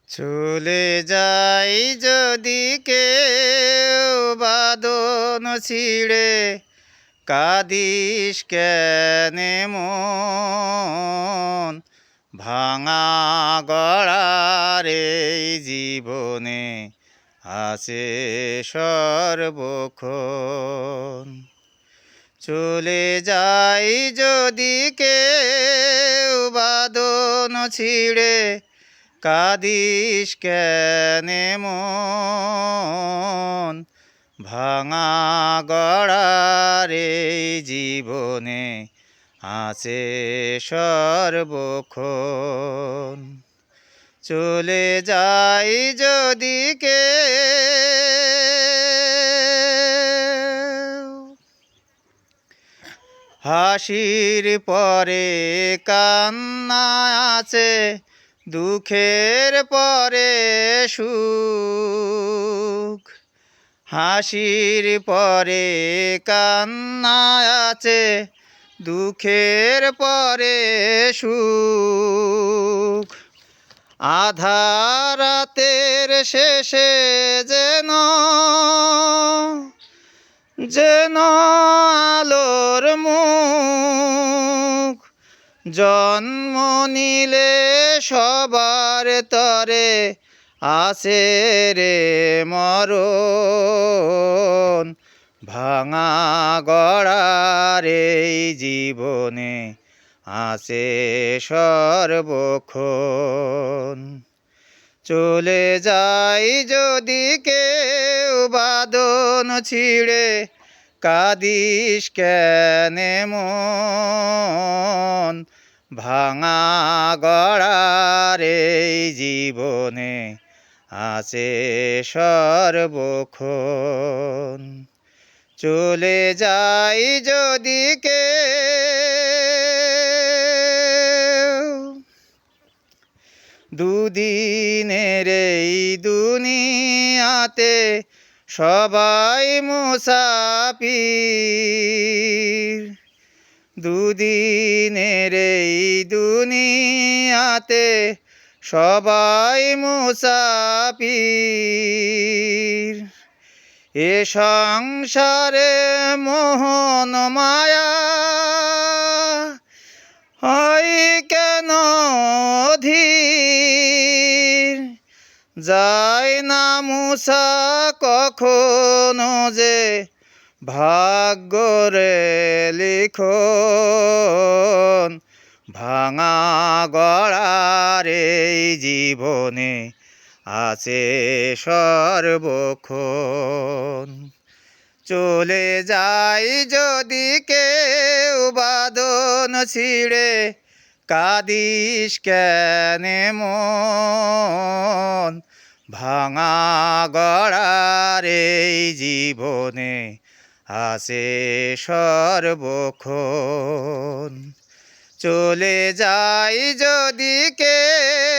চলে যাই যদি কেউ বাঁধন ছিঁড়ে, কাঁদিস কেনে মন? ভাঙা গড়ার এই জীবনে আছে সর্বক্ষণ। চলে যাই যদি কেউ বাঁধন ছিঁড়ে, কাঁদিস কেনে মন? ভাঙা গড়ার এই জীবনে আছে সর্বক্ষণ। চলে যাই যদি কেউ, হাসির পরে কান্না আছে, দুঃখের পরে সুখ। হাসির পরে কান্না আছে, দুঃখের পরে সুখ। আধার রাতের শেষে যেন যেন আলোর মুখ। জন্ম নিলে সবার তরে আছে রে মরণ। ভাঙা গড়ার এই জীবনে আছে সর্বক্ষণ। চলে যাই যদি কেউ বাঁধন ছিঁড়ে, কাঁদিস কেনে মন? ভাঙা গড়ার এই জীবনে আছে সর্বক্ষণ। চলে যাই যদি কেউ, দুদিনের এই দুনিয়াতে সবাই মুসাফির। দুদিনের এই দুনিয়াতে সবাই মুসাফির। এ সংসারে মোহন মায়া হয় কেন অধীর? যায় না মুছা কখনো যে ভাগ্যরে লিখন। ভাঙা গড়ার এই জীবনে আছে সর্বক্ষণ। চলে যাই যদি কেউ বাঁধন ছিঁড়ে, কাঁদিস কেনে মন? ভাঙা গড়ার এই জীবনে আছে সর্বক্ষণ। চলে যাই যদি কেউ